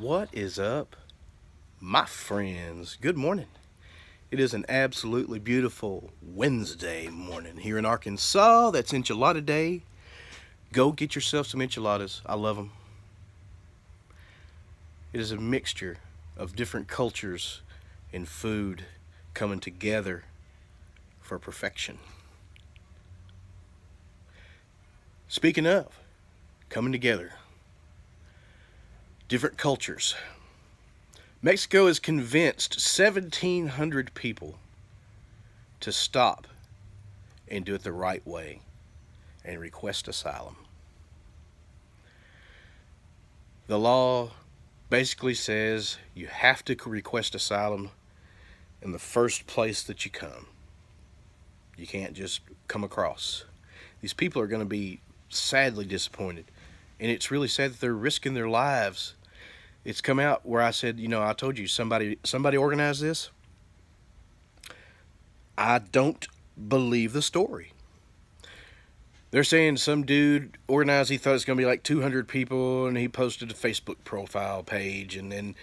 What is up, my friends? Good morning. It is an absolutely beautiful Wednesday morning here in Arkansas. That's enchilada day. Go get yourself some enchiladas. I love them. It is a mixture of different cultures and food coming together for perfection. Speaking of coming together, different cultures. Mexico has convinced 1,700 people to stop and do it the right way and request asylum. The law basically says you have to request asylum in the first place that you come. You can't just come across. These people are going to be sadly disappointed, and it's really sad that they're risking their lives. It's come out where I said, I told you somebody organized this. I don't believe the story. They're saying some dude organized, he thought it's going to be like 200 people, and he posted a Facebook profile page, and then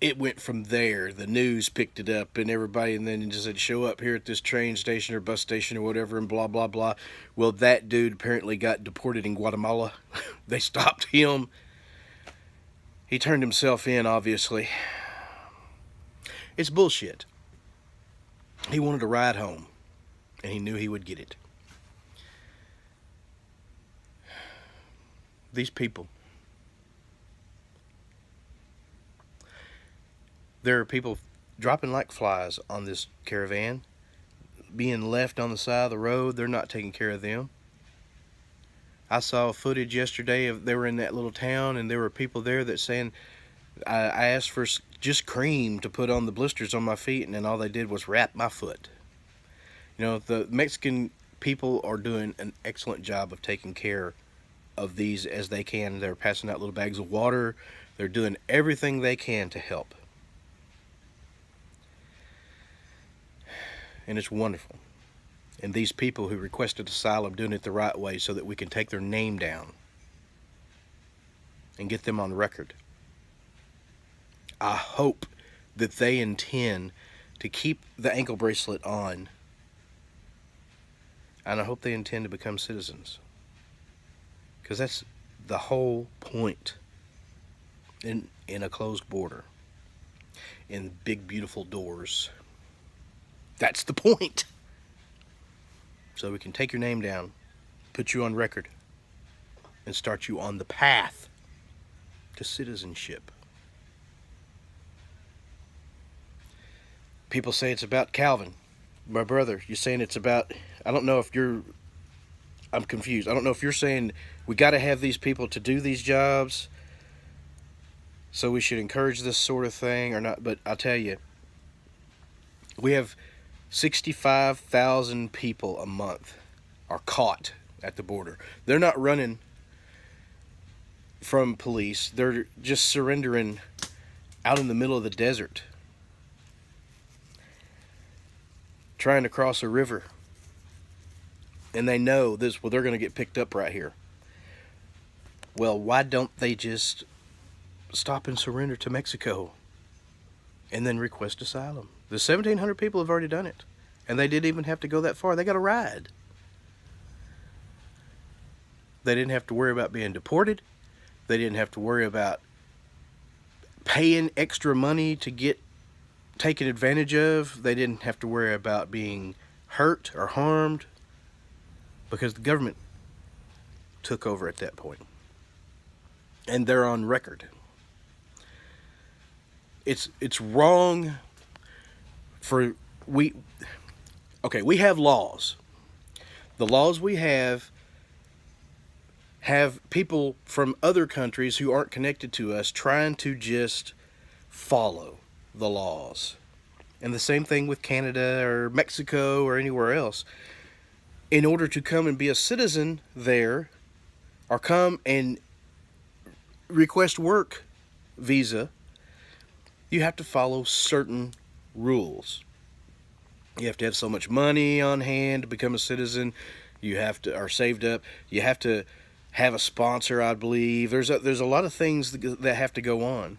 it went from there. The news picked it up, and everybody, and then just said, show up here at this train station or bus station or whatever, and blah, blah, blah. Well, that dude apparently got deported in Guatemala. They stopped him. He turned himself in, obviously. It's bullshit. He wanted a ride home, and he knew he would get it. These people. There are people dropping like flies on this caravan, being left on the side of the road. They're not taking care of them. I saw footage yesterday of they were in that little town, and there were people there that saying, I asked for just cream to put on the blisters on my feet, and then all they did was wrap my foot. The Mexican people are doing an excellent job of taking care of these as they can. They're passing out little bags of water. They're doing everything they can to help. And it's wonderful. And these people who requested asylum doing it the right way so that we can take their name down and get them on record. I hope that they intend to keep the ankle bracelet on, and I hope they intend to become citizens, because that's the whole point in a closed border, in big beautiful doors. That's the point. So we can take your name down, put you on record, and start you on the path to citizenship. People say it's about Calvin, my brother. You're saying it's about, I'm confused. I don't know if you're saying we got to have these people to do these jobs, so we should encourage this sort of thing or not. But I'll tell you, we have 65,000 people a month are caught at the border. They're not running from police. They're just surrendering out in the middle of the desert, trying to cross a river. And they know this, they're going to get picked up right here. Well, why don't they just stop and surrender to Mexico and then request asylum? The 1,700 people have already done it, and they didn't even have to go that far. They got a ride. They didn't have to worry about being deported. They didn't have to worry about paying extra money to get taken advantage of. They didn't have to worry about being hurt or harmed, because the government took over at that point. And they're on record. It's wrong we have laws. The laws we have people from other countries who aren't connected to us trying to just follow the laws. And the same thing with Canada or Mexico or anywhere else. In order to come and be a citizen there, or come and request work visa, you have to follow certain rules. You have to have so much money on hand to become a citizen. You have to, or saved up. You have to have a sponsor, I believe. There's a lot of things that have to go on.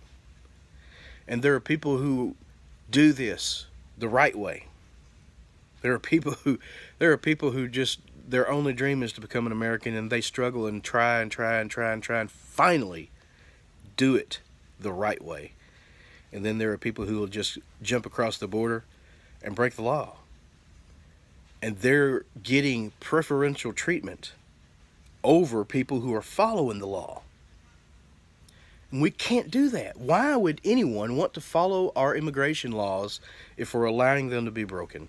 And there are people who do this the right way. There are people who just their only dream is to become an American, and they struggle and try and try and try and try and finally do it the right way. And then there are people who will just jump across the border and break the law. And they're getting preferential treatment over people who are following the law. And we can't do that. Why would anyone want to follow our immigration laws if we're allowing them to be broken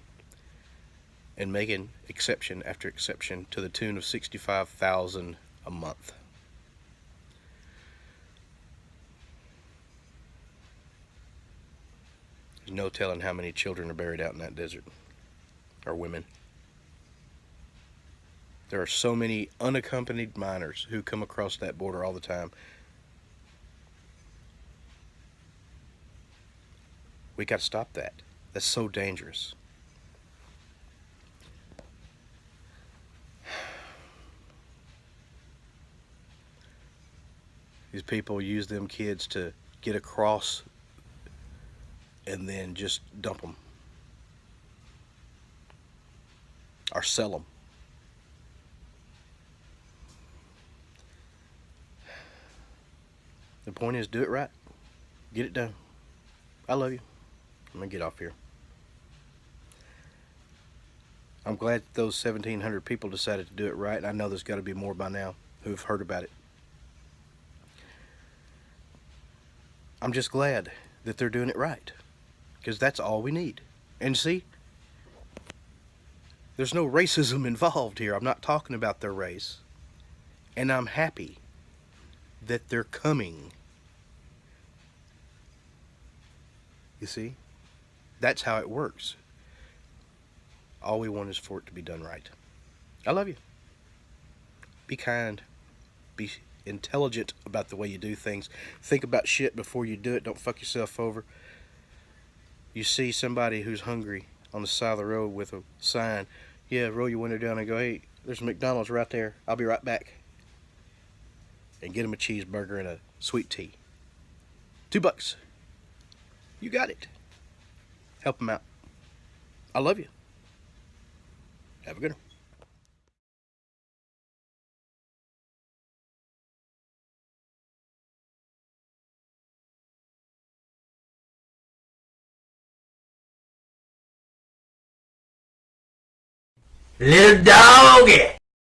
and making exception after exception to the tune of $65,000 a month? There's no telling how many children are buried out in that desert, or women. There are so many unaccompanied minors who come across that border all the time. We got to stop that. That's so dangerous. These people use them kids to get across and then just dump them or sell them. The point is, do it right. Get it done. I love you. I'm going to get off here. I'm glad that those 1,700 people decided to do it right, and I know there's got to be more by now who have heard about it. I'm just glad that they're doing it right, because that's all we need. And see, there's no racism involved here. I'm not talking about their race. And I'm happy that they're coming. You see? That's how it works. All we want is for it to be done right. I love you. Be kind. Be intelligent about the way you do things. Think about shit before you do it. Don't fuck yourself over. You see somebody who's hungry on the side of the road with a sign, yeah, roll your window down and go, hey, there's a McDonald's right there. I'll be right back. And get him a cheeseburger and a sweet tea. $2. You got it. Help him out. I love you. Have a good one. Lil Doggy!